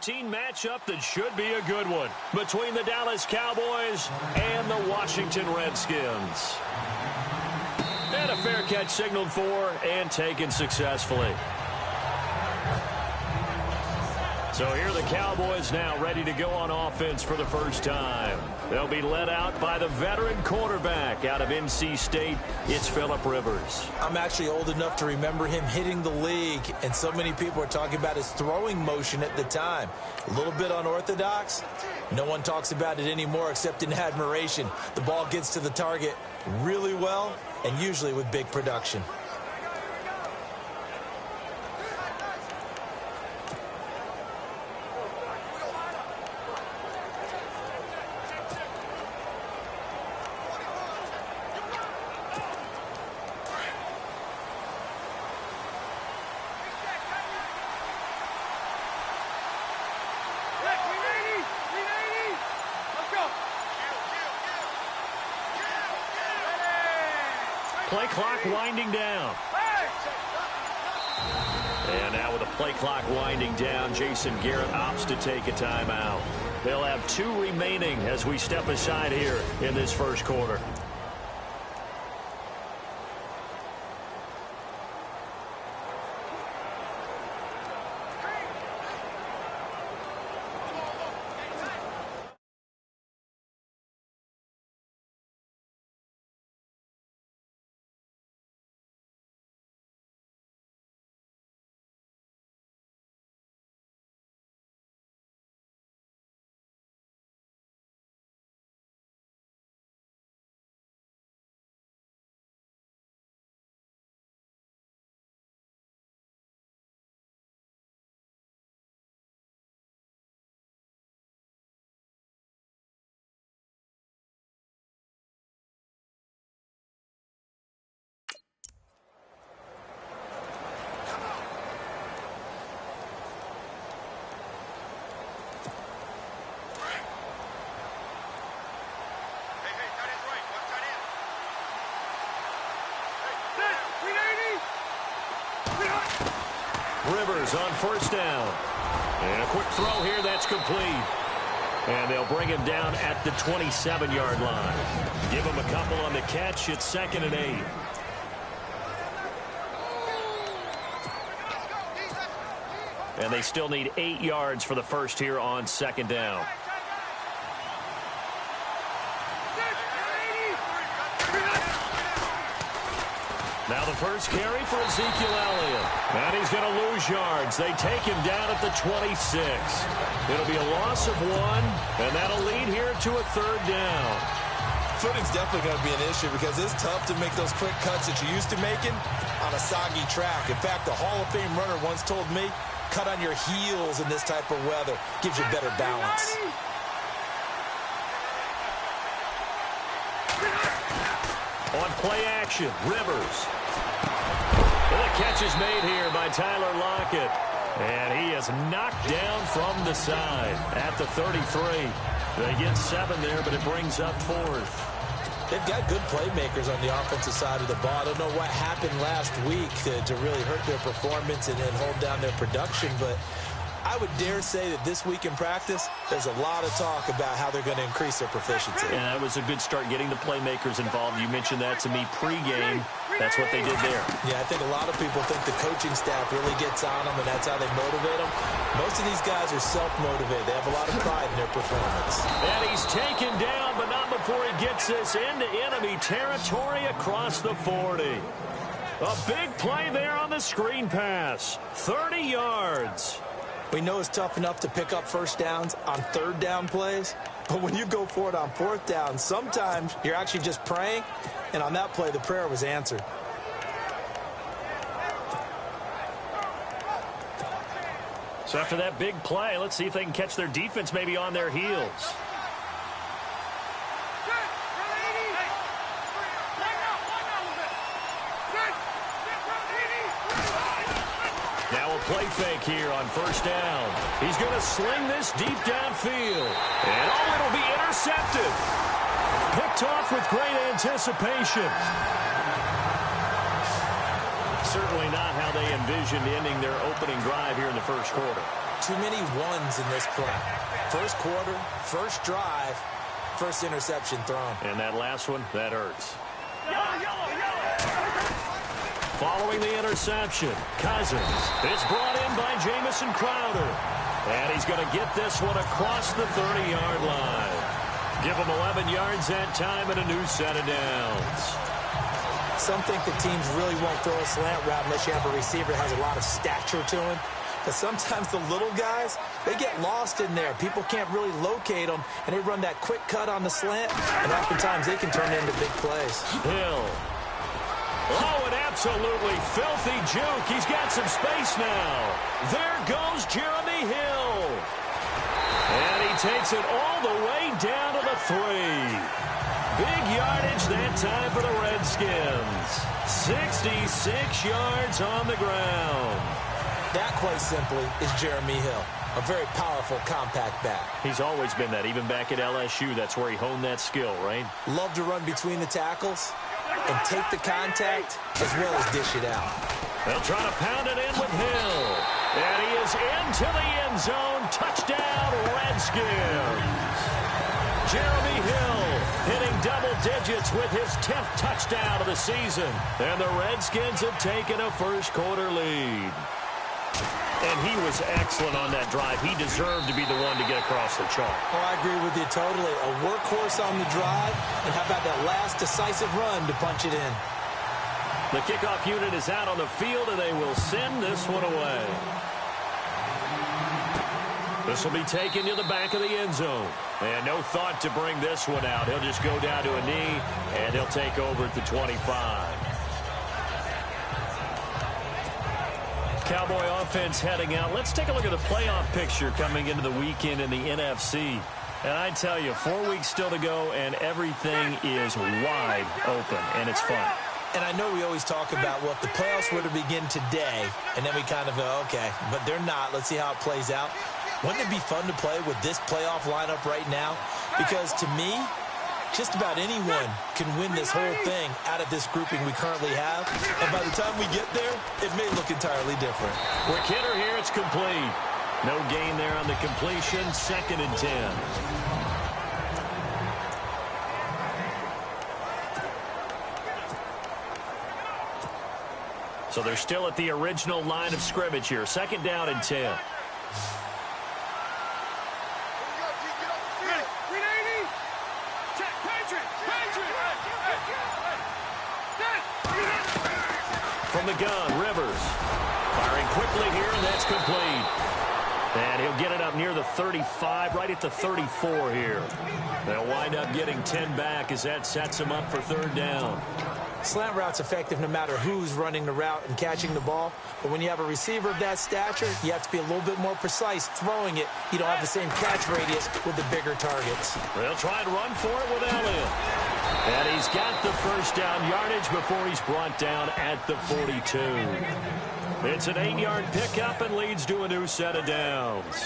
routine matchup that should be a good one between the Dallas Cowboys and the Washington Redskins. And a fair catch signaled for and taken successfully. So here are the Cowboys now ready to go on offense for the first time. They'll be led out by the veteran quarterback out of NC State. It's Phillip Rivers. I'm actually old enough to remember him hitting the league, and so many people are talking about his throwing motion at the time. A little bit unorthodox. No one talks about it anymore except in admiration. The ball gets to the target really well and usually with big production. Play clock winding down. And now with the play clock winding down, Jason Garrett opts to take a timeout. They'll have 2 remaining as we step aside here in this first quarter. Rivers on first down. And a quick throw here that's complete. And they'll bring him down at the 27-yard line. Give him a couple on the catch. It's 2nd and 8. And they still need 8 yards for the first here on 2nd down. Now the first carry for Ezekiel Elliott. And he's going to lose yards. They take him down at the 26. It'll be a loss of 1, and that'll lead here to a 3rd down. Footing's definitely going to be an issue because it's tough to make those quick cuts that you're used to making on a soggy track. In fact, a Hall of Fame runner once told me, cut on your heels in this type of weather. Gives you better balance. On play action, Rivers. Well, the catch is made here by Tyler Lockett. And he is knocked down from the side at the 33. They get 7 there, but it brings up 4th. They've got good playmakers on the offensive side of the ball. I don't know what happened last week to really hurt their performance and hold down their production, but I would dare say that this week in practice, there's a lot of talk about how they're going to increase their proficiency. And that was a good start getting the playmakers involved. You mentioned that to me pregame. That's what they did there. Yeah, I think a lot of people think the coaching staff really gets on them, and that's how they motivate them. Most of these guys are self-motivated. They have a lot of pride in their performance. And he's taken down, but not before he gets this into enemy territory across the 40. A big play there on the screen pass. 30 yards. We know it's tough enough to pick up first downs on 3rd down plays, but when you go for it on 4th down, sometimes you're actually just praying, and on that play, the prayer was answered. So after that big play, let's see if they can catch their defense maybe on their heels. Play fake here on first down. He's going to sling this deep downfield. And it'll be intercepted. Picked off with great anticipation. Certainly not how they envisioned ending their opening drive here in the first quarter. too many ones in this play. First quarter, first drive, first interception thrown. And that last one, that hurts. Following the interception, Cousins is brought in by Jamison Crowder. And he's going to get this one across the 30-yard line. Give him 11 yards that time and a new set of downs. Some think that teams really won't throw a slant route unless you have a receiver that has a lot of stature to him. But sometimes the little guys, they get lost in there. People can't really locate them, and they run that quick cut on the slant, and oftentimes they can turn into big plays. Hill. Oh, an absolutely filthy juke. He's got some space now. There goes Jeremy Hill. And he takes it all the way down to the 3. Big yardage that time for the Redskins. 66 yards on the ground. That, quite simply, is Jeremy Hill. A very powerful, compact back. He's always been that. Even back at LSU, that's where he honed that skill, right? Love to run between the tackles and take the contact as well as dish it out. They'll try to pound it in with Hill. And he is into the end zone. Touchdown, Redskins. Jeremy Hill hitting double digits with his 10th touchdown of the season. And the Redskins have taken a first quarter lead. And he was excellent on that drive. He deserved to be the one to get across the chalk. Oh, I agree with you totally. A workhorse on the drive. And how about that last decisive run to punch it in? The kickoff unit is out on the field, and they will send this one away. This will be taken to the back of the end zone. And no thought to bring this one out. He'll just go down to a knee, and he'll take over at the 25. Cowboy offense heading out. Let's take a look at the playoff picture coming into the weekend in the NFC. And I tell you, 4 weeks still to go, and everything is wide open, and it's fun. And I know we always talk about, well, if the playoffs were to begin today, and then we kind of go, okay, but they're not. Let's see how it plays out. Wouldn't it be fun to play with this playoff lineup right now? Because to me, just about anyone can win this whole thing out of this grouping we currently have. And by the time we get there, it may look entirely different. Quick hitter here, it's complete. No gain there on the completion, 2nd and 10. So they're still at the original line of scrimmage here. 2nd down and 10. From the gun, Rivers. Firing quickly here, and that's complete. And he'll get it up near the 35, right at the 34 here. They'll wind up getting 10 back as that sets them up for 3rd down. Slant route's effective no matter who's running the route and catching the ball. But when you have a receiver of that stature, you have to be a little bit more precise throwing it. You don't have the same catch radius with the bigger targets. They'll try and run for it with Elliott. And he's got the first down yardage before he's brought down at the 42. It's an 8-yard pickup and leads to a new set of downs.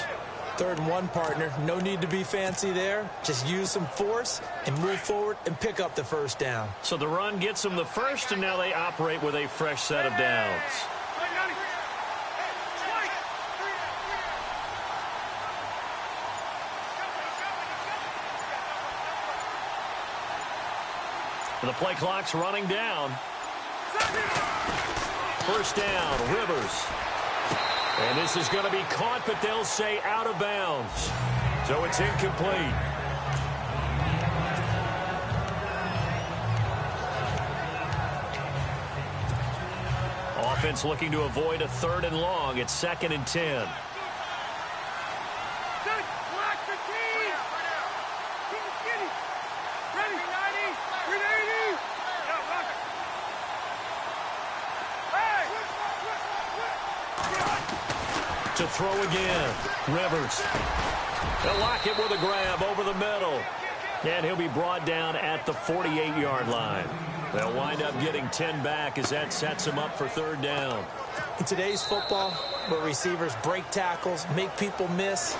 3rd and 1, partner. No need to be fancy there. Just use some force and move forward and pick up the first down. So the run gets them the first, and now they operate with a fresh set of downs. The play clock's running down. First down, Rivers. And this is going to be caught, but they'll say out of bounds. So it's incomplete. Offense looking to avoid a 3rd and long. It's 2nd and 10. To throw again. Rivers. They'll lock it with a grab over the middle. And he'll be brought down at the 48-yard line. They'll wind up getting 10 back as that sets them up for 3rd down. In today's football, where receivers break tackles, make people miss,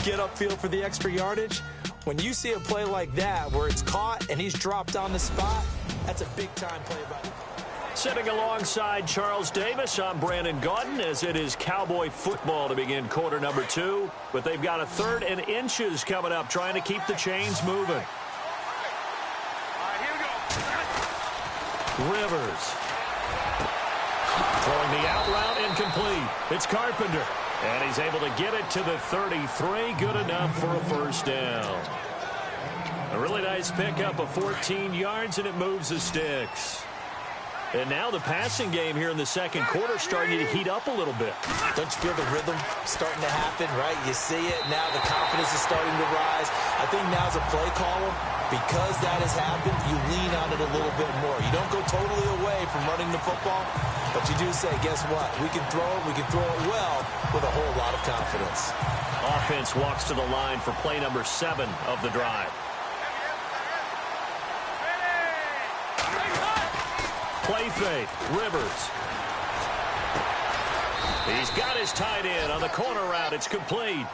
get upfield for the extra yardage, when you see a play like that where it's caught and he's dropped on the spot, that's a big-time play by the Sitting alongside Charles Davis, I'm Brandon Gaudin, as it is Cowboy football to begin quarter number 2. But they've got a 3rd and inches coming up, trying to keep the chains moving. All right, here we go. Rivers. Throwing the out route, incomplete. It's Carpenter. And he's able to get it to the 33. Good enough for a first down. A really nice pickup of 14 yards, and it moves the sticks. And now the passing game here in the second quarter starting to heat up a little bit. Don't you feel the rhythm starting to happen, right? You see it. Now the confidence is starting to rise. I think now's a play caller. Because that has happened, you lean on it a little bit more. You don't go totally away from running the football, but you do say, guess what? We can throw it well with a whole lot of confidence. Offense walks to the line for play number 7 of the drive. Play fake, Rivers. He's got his tight end on the corner route. It's complete.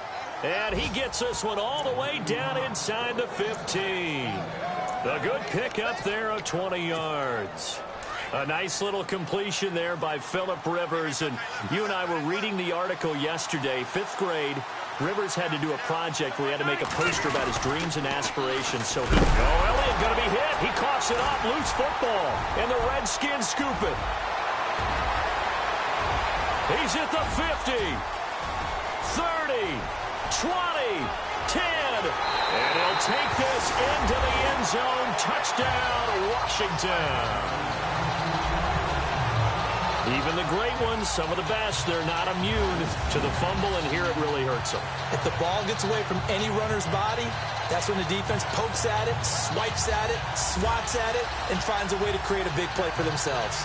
And he gets this one all the way down inside the 15. A good pickup there of 20 yards. A nice little completion there by Phillip Rivers. And you and I were reading the article yesterday, 5th grade. Rivers had to do a project where he had to make a poster about his dreams and aspirations. So Elliott going to be hit. He coughs it up. Loose football. And the Redskins scoop it. He's at the 50. 30. 20. 10. And he'll take this into the end zone. Touchdown, Washington. Even the great ones, some of the best, they're not immune to the fumble, and here it really hurts them. If the ball gets away from any runner's body, that's when the defense pokes at it, swipes at it, swats at it, and finds a way to create a big play for themselves.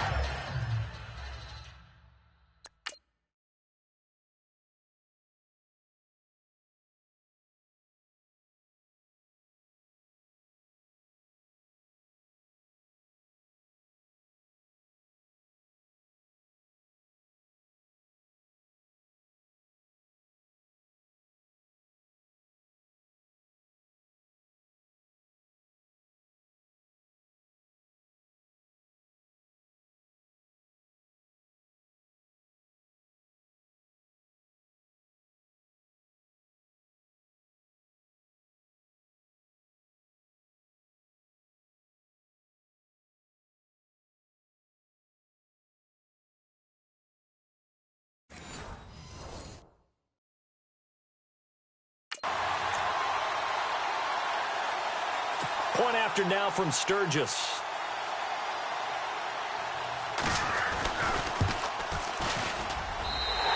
Point after now from Sturgis.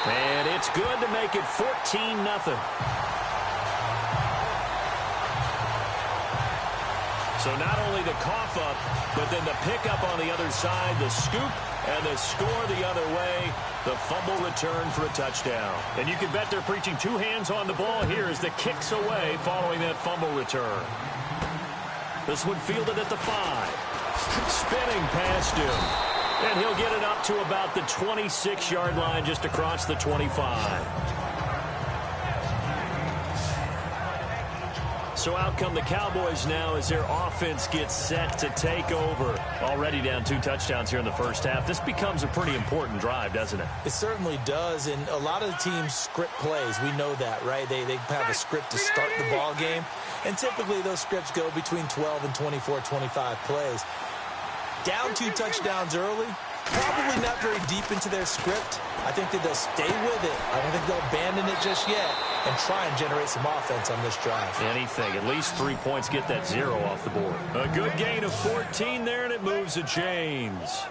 And it's good to make it 14-0. So not only the cough up, but then the pickup on the other side, the scoop, and the score the other way. The fumble return for a touchdown. And you can bet they're preaching 2 hands on the ball here as the kick's away following that fumble return. This one fielded at the 5. Spinning past him. And he'll get it up to about the 26-yard line, just across the 25. So out come the Cowboys now as their offense gets set to take over. Already down 2 touchdowns here in the first half. This becomes a pretty important drive, doesn't it? It certainly does, and a lot of the teams script plays. We know that, right? They have a script to start the ball game, and typically those scripts go between 12 and 24, 25 plays. Down 2 touchdowns early, probably not very deep into their script. I think that they'll stay with it. I don't think they'll abandon it just yet and try and generate some offense on this drive. Anything. At least 3 points, get that 0 off the board. A good gain of 14 there, and it moves the chains.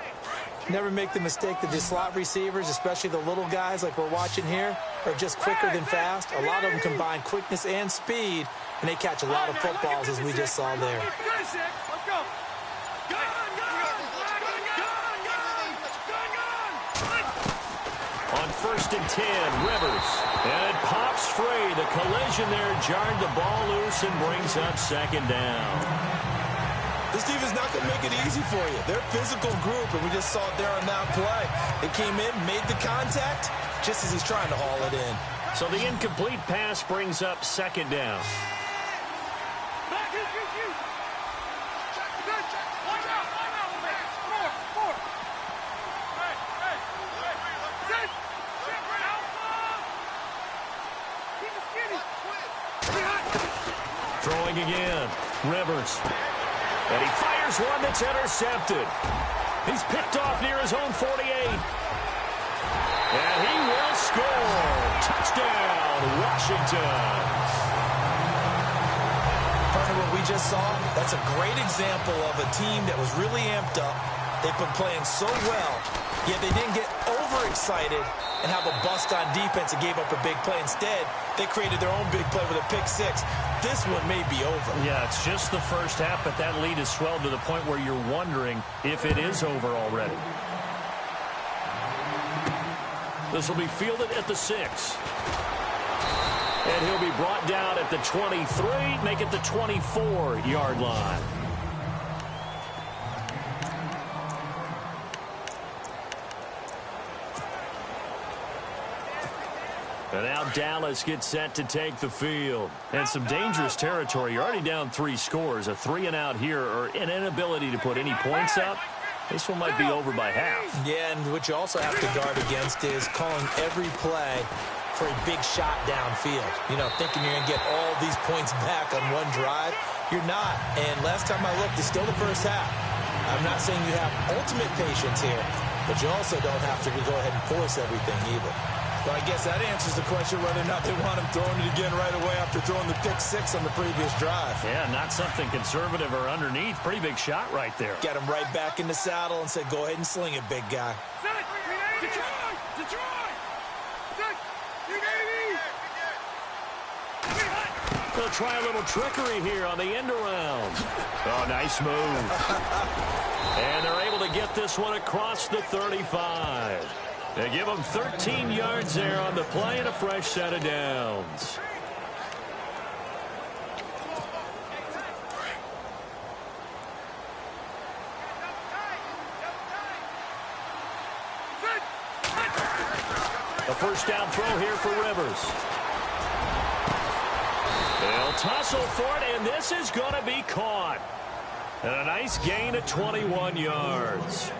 Never make the mistake that the slot receivers, especially the little guys like we're watching here, are just quicker than fast. A lot of them combine quickness and speed, and they catch a lot of footballs, as we just saw there. Let's go. On 1st and 10, Rivers. And it pops free. The collision there jarred the ball loose and brings up 2nd down. This team is not going to make it easy for you. They're a physical group, and we just saw it there on that play. They came in, made the contact, just as he's trying to haul it in. So the incomplete pass brings up 2nd down. throwing again. Rivers. And he fires one that's intercepted. He's picked off near his own 48. And he will score. Touchdown, Washington. Partner, what we just saw, that's a great example of a team that was really amped up. They've been playing so well, yet they didn't get overexcited and have a bust on defense and gave up a big play. Instead, they created their own big play with a pick six. This one may be over. Yeah, it's just the first half, but that lead has swelled to the point where you're wondering if it is over already. This will be fielded at the 6. And he'll be brought down at the 23, make it the 24-yard line. And now Dallas gets set to take the field. And some dangerous territory. You're already down 3 scores. A 3-and-out here, or an inability to put any points up. This one might be over by half. Yeah, and what you also have to guard against is calling every play for a big shot downfield. You know, thinking you're going to get all these points back on one drive. You're not. And last time I looked, it's still the first half. I'm not saying you have ultimate patience here, but you also don't have to go ahead and force everything either. Well, I guess that answers the question whether or not they want him throwing it again right away after throwing the pick six on the previous drive. Yeah, not something conservative or underneath. Pretty big shot right there. Get him right back in the saddle and say, go ahead and sling it, big guy. Detroit! Detroit! They'll try a little trickery here on the end around. Oh, nice move. And they're able to get this one across the 35. They give them 13 yards there on the play and a fresh set of downs. A first down throw here for Rivers. They'll tussle for it, and this is going to be caught. And a nice gain of 21 yards.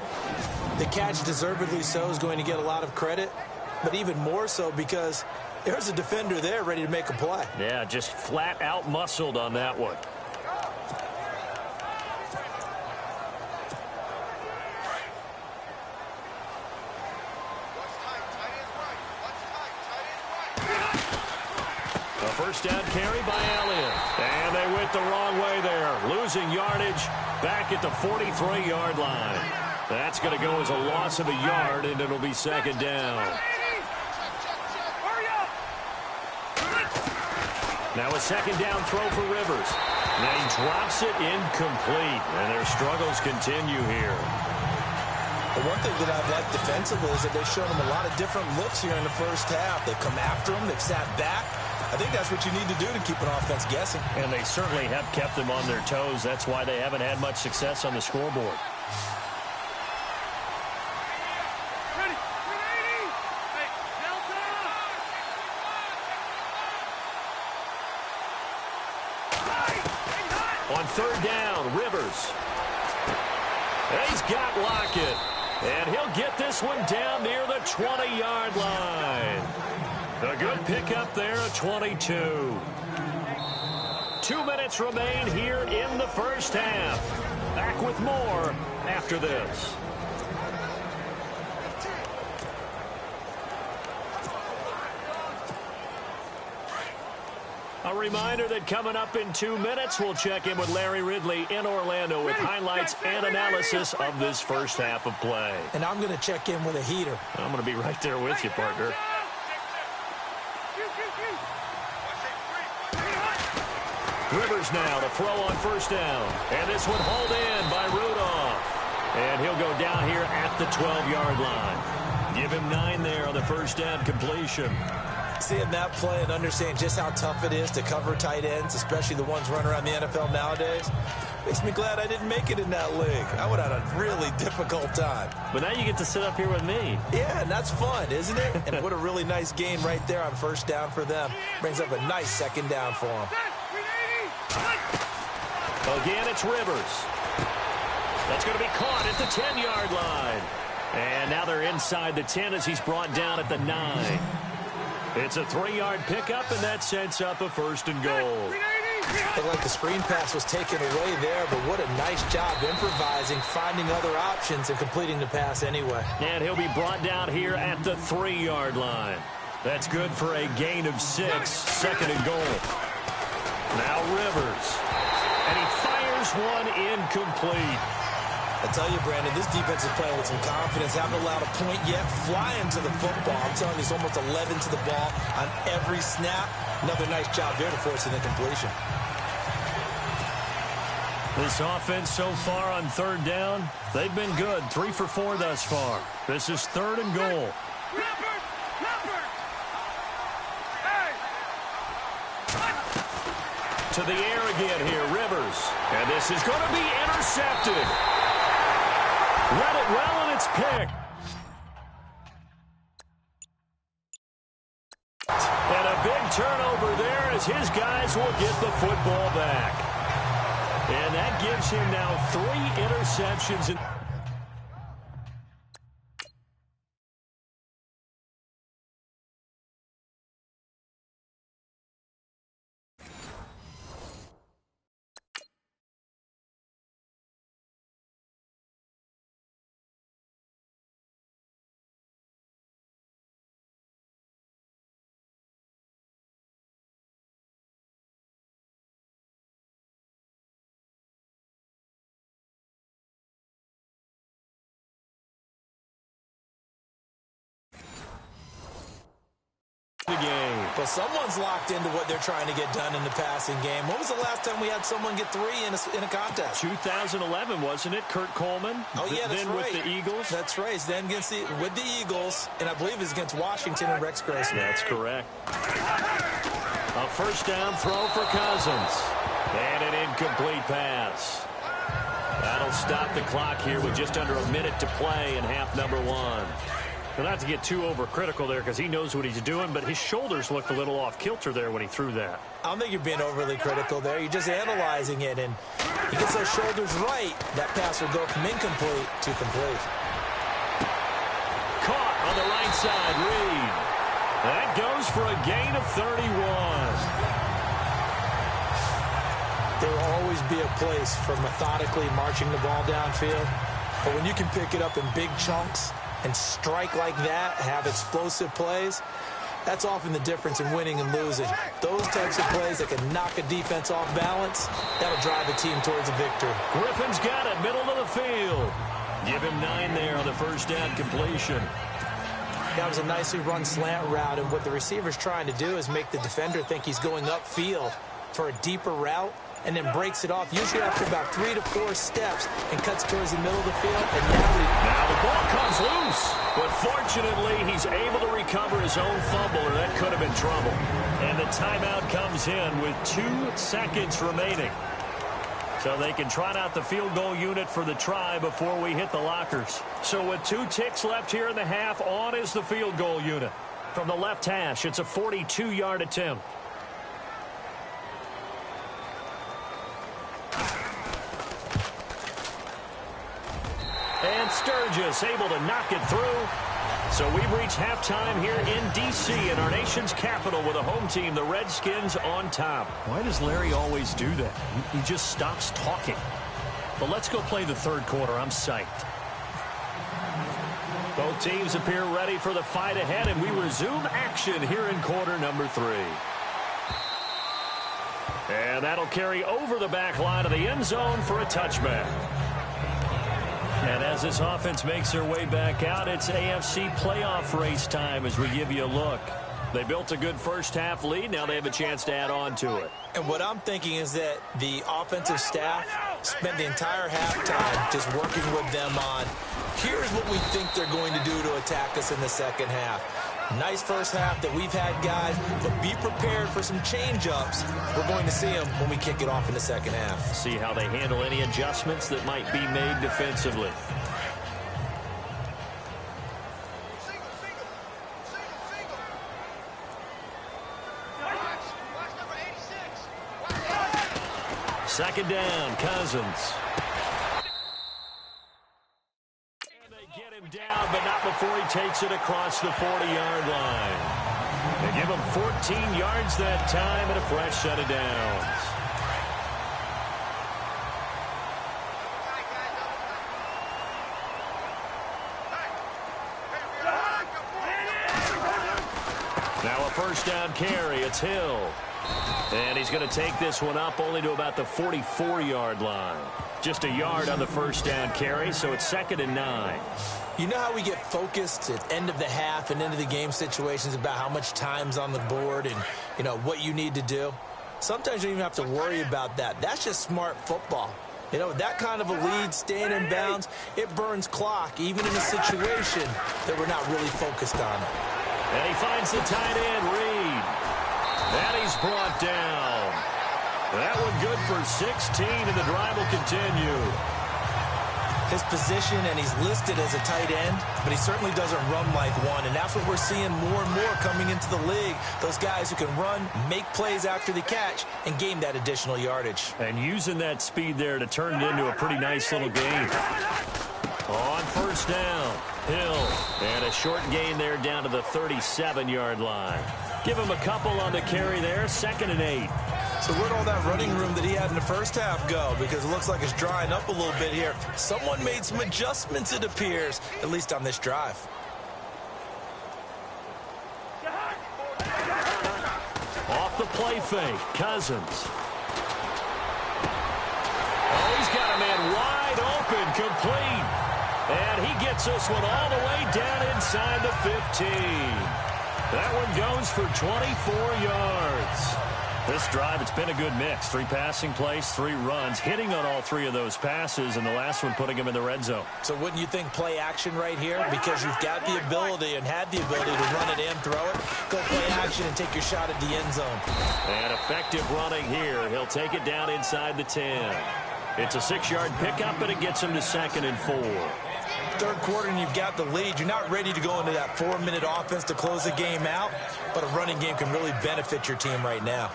The catch, deservedly so, is going to get a lot of credit, but even more so because there's a defender there ready to make a play. Yeah, just flat out muscled on that one. A first down carry by Elliott. And they went the wrong way there. Losing yardage back at the 43-yard line. That's going to go as a loss of a yard, and it'll be second down. Now a second down throw for Rivers. Now he drops it incomplete, and their struggles continue here. The one thing that I've liked defensively is that they've shown them a lot of different looks here in the first half. They've come after them. They've sat back. I think that's what you need to do to keep an offense guessing. And they certainly have kept them on their toes. That's why they haven't had much success on the scoreboard. On third down, Rivers. He's got Lockett. And he'll get this one down near the 20-yard line. A good pickup there at 22. 2 minutes remain here in the first half. Back with more after this. A reminder that coming up in 2 minutes, we'll check in with Larry Ridley in Orlando with highlights and analysis of this first half of play. And I'm going to check in with a heater. I'm going to be right there with you, partner. Rivers now to throw on first down. And this one hauled in by Rudolph. And he'll go down here at the 12-yard line. Give him 9 there on the first down completion. Seeing that play and understanding just how tough it is to cover tight ends, especially the ones running around the NFL nowadays, makes me glad I didn't make it in that league. I would have had a really difficult time. But now you get to sit up here with me. Yeah, and that's fun, isn't it? And what a really nice gain right there on first down for them. Brings up a nice second down for them. Again, it's Rivers. That's going to be caught at the 10-yard line. And now they're inside the 10 as he's brought down at the 9. It's a 3-yard pickup, and that sets up a first and goal. Looked like the screen pass was taken away there, but what a nice job improvising, finding other options, and completing the pass anyway. And he'll be brought down here at the 3-yard line. That's good for a gain of 6, 2nd and goal. Now Rivers. And he fires one incomplete. I tell you, Brandon, this defense is playing with some confidence. Haven't allowed a point yet. Flying to the football. I'm telling you, it's almost 11 to the ball on every snap. Another nice job there to force an incompletion. This offense so far on 3rd down, they've been good. 3 for 4 thus far. This is 3rd and goal. To the air again here, Rivers. And this is going to be intercepted. Read it well, and it's picked. And a big turnover there as his guys will get the football back. And that gives him now 3 interceptions. The game. Well, someone's locked into what they're trying to get done in the passing game. When was the last time we had someone get 3 in a contest? 2011, wasn't it? Kurt Coleman. Oh, yeah, that's then right. with the Eagles. That's right. Then with the Eagles, and I believe it's against Washington and Rex Grossman. That's correct. A 1st down throw for Cousins. And an incomplete pass. That'll stop the clock here with just under a minute to play in half number 1. Well, not to get too overcritical there because he knows what he's doing, but his shoulders looked a little off kilter there when he threw that. I don't think you're being overly critical there. You're just analyzing it, and he gets those shoulders right. That pass will go from incomplete to complete. Caught on the right side, Reed. That goes for a gain of 31. There will always be a place for methodically marching the ball downfield, but when you can pick it up in big chunks and strike like that, have explosive plays, that's often the difference in winning and losing. Those types of plays that can knock a defense off balance, that'll drive a team towards a victory. Griffin's got it, middle of the field. Give him 9 there on the 1st down completion. That was a nicely run slant route, and what the receiver's trying to do is make the defender think he's going upfield for a deeper route, and then breaks it off, usually after about 3 to 4 steps, and cuts towards the middle of the field. And now the ball comes loose, but fortunately he's able to recover his own fumble, or that could have been trouble. And the timeout comes in with 2 seconds remaining. So they can trot out the field goal unit for the try before we hit the lockers. So with 2 ticks left here in the half, on is the field goal unit. From the left hash, it's a 42-yard attempt. And Sturgis able to knock it through. So we've reached halftime here in D.C. in our nation's capital with a home team, the Redskins, on top. Why does Larry always do that? He just stops talking. But let's go play the 3rd quarter. I'm psyched. Both teams appear ready for the fight ahead, and we resume action here in quarter number 3. And that'll carry over the back line of the end zone for a touchback. And as this offense makes their way back out, it's AFC playoff race time as we give you a look. They built a good first-half lead. Now they have a chance to add on to it. And what I'm thinking is that the offensive staff spent the entire halftime just working with them on, here's what we think they're going to do to attack us in the second half. Nice first half that we've had, guys, but be prepared for some change-ups. We're going to see them when we kick it off in the second half. See how they handle any adjustments that might be made defensively. Second down, Cousins. Down, but not before he takes it across the 40-yard line. They give him 14 yards that time and a fresh set of downs. first down carry. It's Hill. And he's going to take this one up only to about the 44-yard line. Just a yard on the first down carry, so it's 2nd and 9. You know how we get focused at end of the half and into the game situations about how much time's on the board and, you know, what you need to do? Sometimes you don't even have to worry about that. That's just smart football. You know, that kind of a lead, staying in bounds, it burns clock, even in a situation that we're not really focused on it. And he finds the tight end, Reed. And he's brought down. That one good for 16, and the drive will continue. His position, and he's listed as a tight end, but he certainly doesn't run like one, and that's what we're seeing more and more coming into the league. Those guys who can run, make plays after the catch, and gain that additional yardage. And using that speed there to turn it into a pretty nice little gain. On first down, Hill. And a short gain there down to the 37-yard line. Give him a couple on the carry there, 2nd and 8. So where'd all that running room that he had in the first half go? Because it looks like it's drying up a little bit here. Someone made some adjustments, it appears, at least on this drive. Off the play fake, Cousins. Oh, he's got a man wide open, complete. And he gets this one all the way down inside the 15. That one goes for 24 yards. This drive, it's been a good mix. 3 passing plays, 3 runs, hitting on all 3 of those passes, and the last one putting him in the red zone. So wouldn't you think play action right here? Because you've got the ability and had the ability to run it and throw it. Go play action and take your shot at the end zone. And effective running here. He'll take it down inside the 10. It's a 6-yard pickup, and it gets him to 2nd and 4. Third quarter and you've got the lead. You're not ready to go into that 4-minute offense to close the game out, but a running game can really benefit your team right now.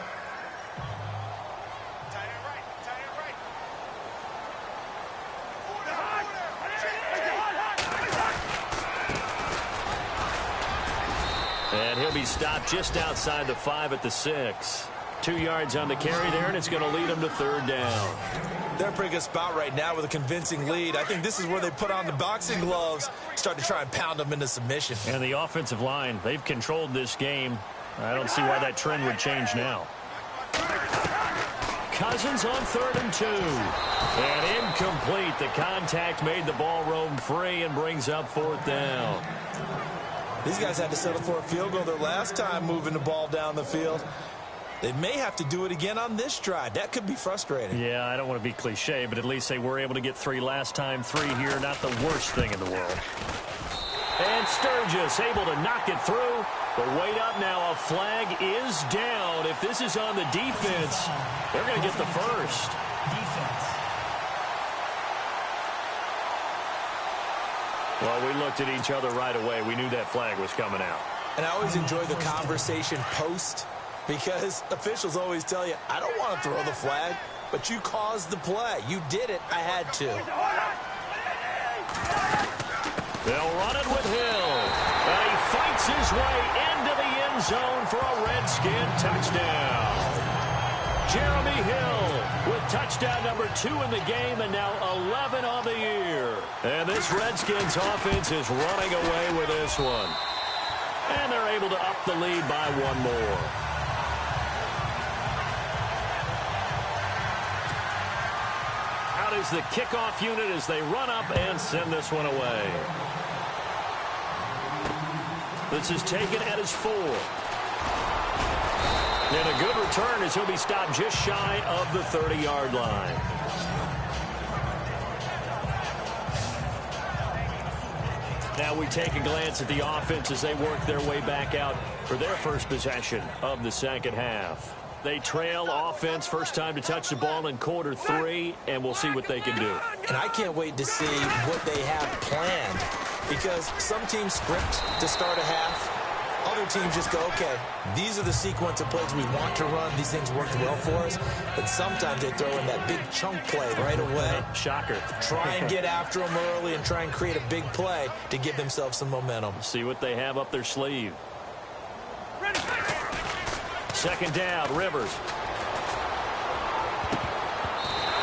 And he'll be stopped just outside the 5 at the 6. 2 yards on the carry there, and it's going to lead him to 3rd down. They're in a pretty good spot right now with a convincing lead. I think this is where they put on the boxing gloves, start to try and pound them into submission. And the offensive line, they've controlled this game. I don't see why that trend would change now. Cousins on 3rd and 2. And incomplete. The contact made the ball roam free and brings up 4th down. These guys had to settle for a field goal their last time moving the ball down the field. They may have to do it again on this drive. That could be frustrating. Yeah, I don't want to be cliche, but at least they were able to get 3 last time. 3 here, not the worst thing in the world. And Sturgis able to knock it through. But wait up now, a flag is down. If this is on the defense, they're going to get the first. Well, we looked at each other right away. We knew that flag was coming out. And I always enjoy the conversation post, because officials always tell you, I don't want to throw the flag, but you caused the play. You did it. I had to. They'll run it with Hill. And he fights his way into the end zone for a Redskin touchdown. Jeremy Hill with touchdown number 2 in the game, and now 11 on the year. And this Redskins offense is running away with this one. And they're able to up the lead by 1 more. Out is the kickoff unit as they run up and send this one away. This is taken at his 4. And a good return as he'll be stopped just shy of the 30-yard line. Now we take a glance at the offense as they work their way back out for their first possession of the second half. They trail offense, first time to touch the ball in quarter 3, and we'll see what they can do. And I can't wait to see what they have planned, because some teams script to start a half. Other teams just go, okay, these are the sequence of plays we want to run. These things worked well for us. But sometimes they throw in that big chunk play right away. Shocker. Try and get after them early and try and create a big play to give themselves some momentum. See what they have up their sleeve. Second down, Rivers.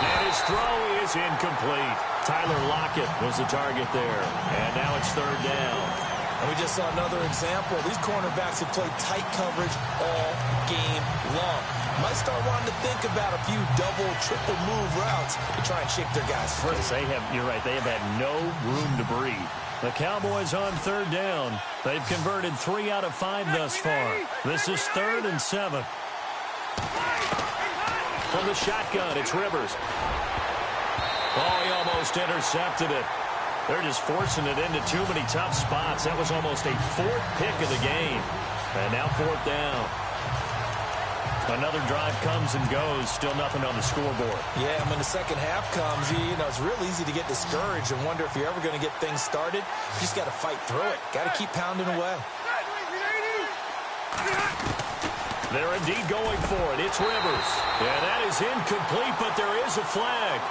And his throw is incomplete. Tyler Lockett was the target there. And now it's 3rd down. And we just saw another example. These cornerbacks have played tight coverage all game long. Might start wanting to think about a few double, triple move routes to try and shake their guys free. You're right, they have had no room to breathe. The Cowboys on third down. They've converted 3 out of 5 thus far. This is 3rd and 7. From the shotgun, it's Rivers. Oh, he almost intercepted it. They're just forcing it into too many tough spots. That was almost a 4th pick of the game. And now 4th down. Another drive comes and goes. Still nothing on the scoreboard. Yeah, and when the second half comes, it's real easy to get discouraged and wonder if you're ever going to get things started. You just got to fight through it. Got to keep pounding away. They're indeed going for it. It's Rivers. Yeah, that is incomplete, but there is a flag.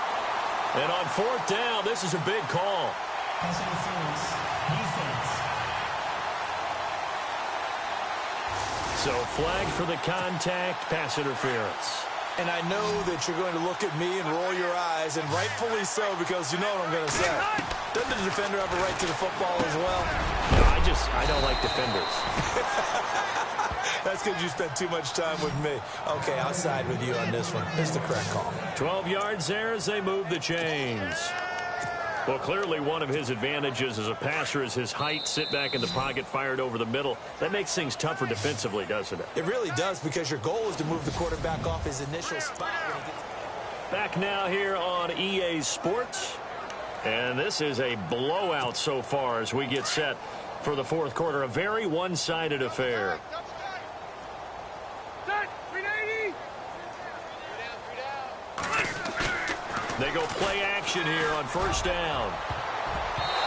And on 4th down, this is a big call. Pass interference. Defense. So flag for the contact, pass interference. And I know that you're going to look at me and roll your eyes, and rightfully so, because you know what I'm going to say. Doesn't the defender have a right to the football as well? No, I don't like defenders. That's because you spent too much time with me. Okay, I'll side with you on this one. It's the correct call. 12 yards there as they move the chains. Well, clearly one of his advantages as a passer is his height. Sit back in the pocket, fired over the middle. That makes things tougher defensively, doesn't it? It really does, because your goal is to move the quarterback off his initial spot. Back now here on EA Sports. And this is a blowout so far as we get set for the 4th quarter. A very one-sided affair. They go play action here on 1st down.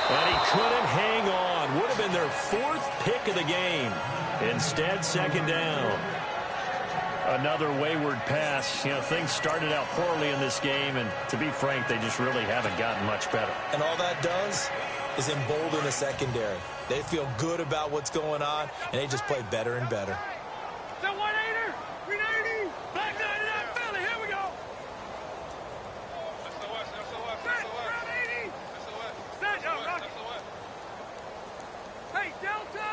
And he couldn't hang on. Would have been their 4th pick of the game. Instead, 2nd down. Another wayward pass. Things started out poorly in this game, and to be frank, they just really haven't gotten much better. And all that does is embolden the secondary. They feel good about what's going on, and they just play better and better. The 1-8er, 390, back 99, Philly, here we go. Hey, Delta!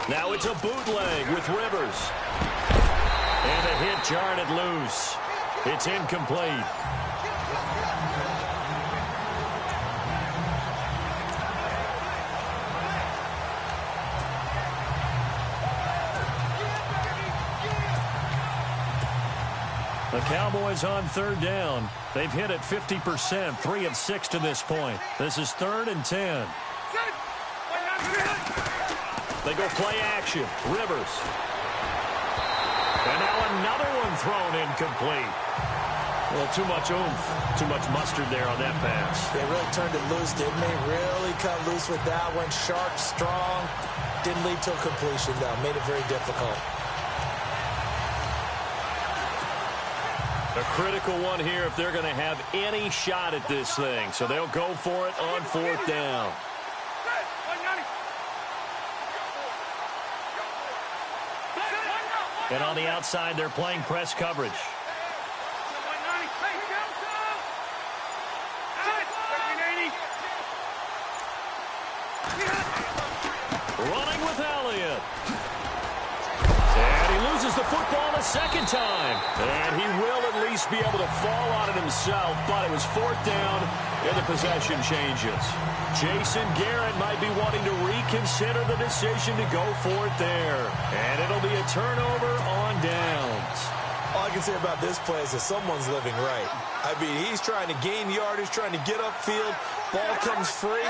Now it's a bootleg with Rivers. And a hit jarred it loose. It's incomplete. The Cowboys on 3rd down. They've hit it 50%, 3 of 6 to this point. This is 3rd and 10. They go play action. Rivers. And now another one thrown incomplete. Well, too much oomph, too much mustard there on that pass. They really turned it loose, didn't they? Really cut loose with that one. Sharp, strong. Didn't lead to a completion, though. Made it very difficult. A critical one here if they're going to have any shot at this thing. So they'll go for it on 4th down. And on the outside, they're playing press coverage. Running with Elliott. And he loses the football a 2nd time. And he will at least be able to fall on it himself, but it was 4th down and the possession changes. Jason Garrett might be wanting to reconsider the decision to go for it there. And it'll be a turnover on downs. All I can say about this play is that someone's living right. I mean, he's trying to gain yardage, trying to get upfield. Ball comes free.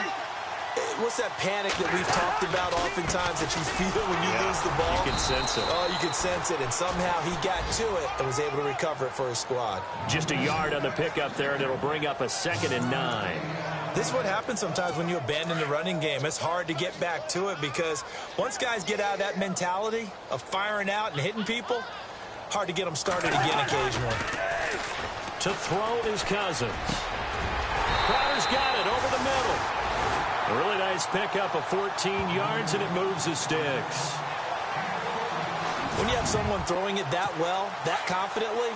What's that panic that we've talked about oftentimes that you feel when you lose the ball? You can sense it. Oh, you can sense it, and somehow he got to it and was able to recover it for his squad. Just a yard on the pickup there, and it'll bring up a 2nd and 9. This is what happens sometimes when you abandon the running game. It's hard to get back to it because once guys get out of that mentality of firing out and hitting people, hard to get them started again occasionally. To throw is Cousins. Crowder's got it over the middle. A really nice pickup of 14 yards, and it moves the sticks. When you have someone throwing it that well, that confidently,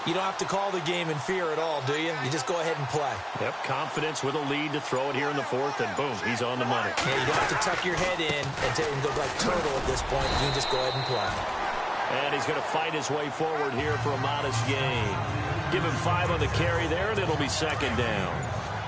You don't have to call the game in fear at all, do you? You just go ahead and play. Yep, confidence with a lead to throw it here in the fourth, and boom, he's on the money. Yeah, you don't have to tuck your head in and go like turtle at this point. You can just go ahead and play. And he's going to fight his way forward here for a modest gain. Give him 5 on the carry there, and it'll be second down.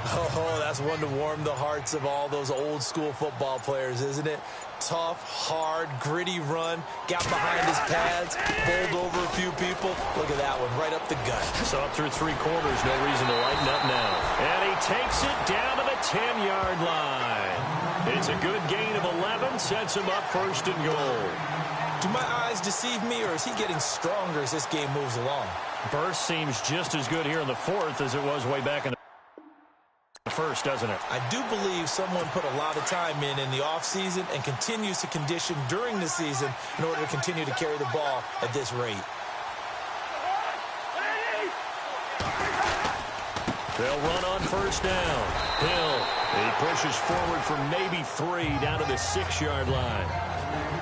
Oh, that's one to warm the hearts of all those old-school football players, isn't it? Tough, hard, gritty run. Got behind his pads, bowled over a few people. Look at that one, right up the gut. So up through 3 quarters, no reason to lighten up now. And he takes it down to the 10-yard line. It's a good gain of 11, sets him up first and goal. Do my eyes deceive me, or is he getting stronger as this game moves along? Burst seems just as good here in the fourth as it was way back in the first, doesn't it? I do believe someone put a lot of time in the offseason and continues to condition during the season in order to continue to carry the ball at this rate. They'll run on first down. Hill, he pushes forward from maybe 3 down to the 6-yard line.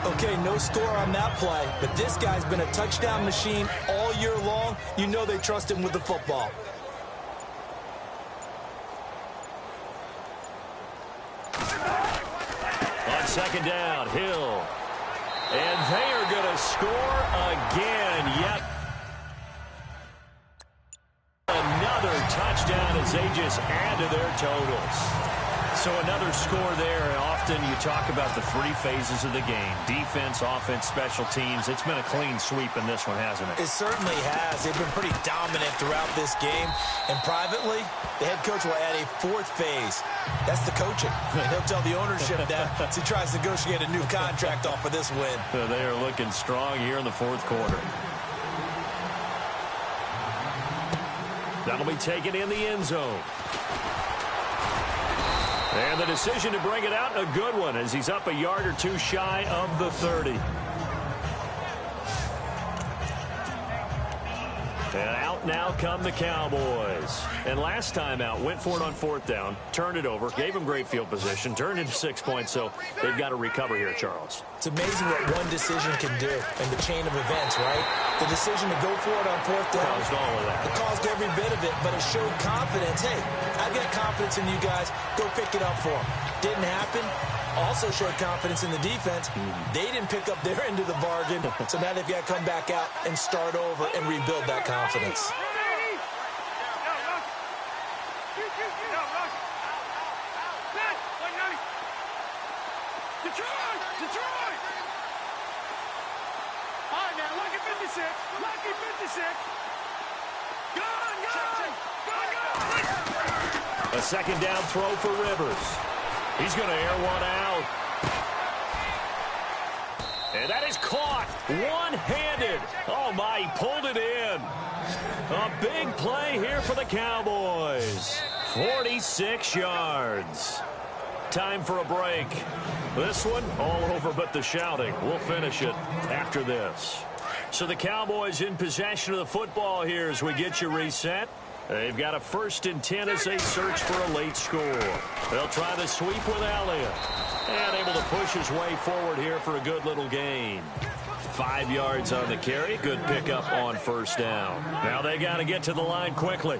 Okay, no score on that play, but this guy's been a touchdown machine all year long. You know they trust him with the football. On second down, Hill. And they are going to score again. Yep. Another touchdown as they just add to their totals. So another score there. Often you talk about the 3 phases of the game. Defense, offense, special teams. It's been a clean sweep in this one, hasn't it? It certainly has. They've been pretty dominant throughout this game. And privately, the head coach will add a 4th phase. That's the coaching. And he'll tell the ownership that as he tries to negotiate a new contract off of this win. They are looking strong here in the fourth quarter. That'll be taken in the end zone. And the decision to bring it out, a good one, as he's up a yard or 2 shy of the 30. And out now come the Cowboys. And last time out, went for it on 4th down, turned it over, gave him great field position, turned into 6 points, so they've got to recover here, Charles. It's amazing what one decision can do in the chain of events, right? The decision to go for it on 4th down. Caused all of that. It caused every bit of it, but it showed confidence. Hey, I've got confidence in you guys. Go pick it up for them. Didn't happen. Also showed confidence in the defense. They didn't pick up their end of the bargain, so now they've got to come back out and start over and rebuild that confidence. Detroit! All right, now, lucky 56. Lucky 56. Go! A second down throw for Rivers. He's going to air one out. And that is caught one-handed. Oh, my, he pulled it in. A big play here for the Cowboys. 46 yards. Time for a break. This one, all over but the shouting. We'll finish it after this. So the Cowboys in possession of the football here as we get you reset. They've got a 1st and 10 as they search for a late score. They'll try the sweep with Elliott. And able to push his way forward here for a good little gain. 5 yards on the carry. Good pickup on 1st down. Now they got to get to the line quickly.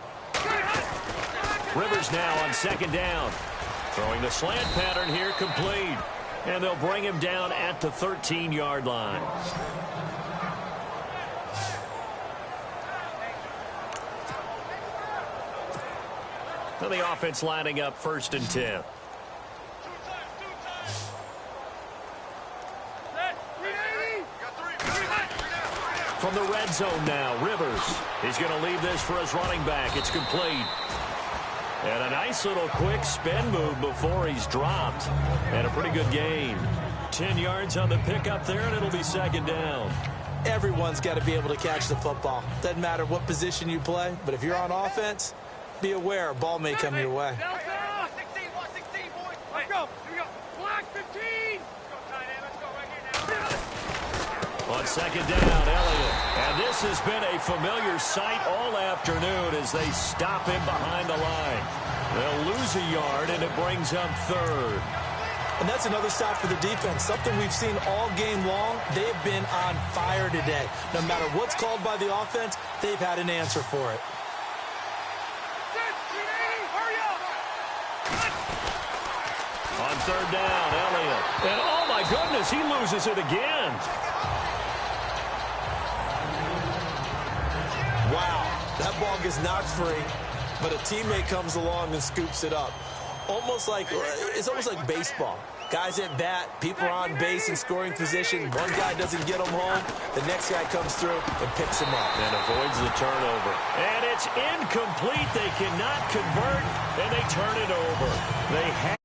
Rivers now on 2nd down. Throwing the slant pattern here complete. And they'll bring him down at the 13-yard line. So the offense lining up 1st and 10. From the red zone now, Rivers. He's going to leave this for his running back. It's complete. And a nice little quick spin move before he's dropped. And a pretty good gain. 10 yards on the pickup there, and it'll be 2nd down. Everyone's got to be able to catch the football. Doesn't matter what position you play, but if you're on offense, be aware a ball may come your way. Let's go. Here we go. Black 15. Let's go right here now. On 2nd down, Elliott. And this has been a familiar sight all afternoon as they stop him behind the line. They'll lose a yard, and it brings up 3rd. And that's another stop for the defense, something we've seen all game long. They've been on fire today. No matter what's called by the offense, they've had an answer for it. On third down, Elliott. And oh my goodness, he loses it again. Wow, that ball gets knocked free, but a teammate comes along and scoops it up. It's almost like baseball. Guys at bat, people are on base in scoring position. One guy doesn't get them home. The next guy comes through and picks him up. And avoids the turnover. And it's incomplete. They cannot convert, and they turn it over. They have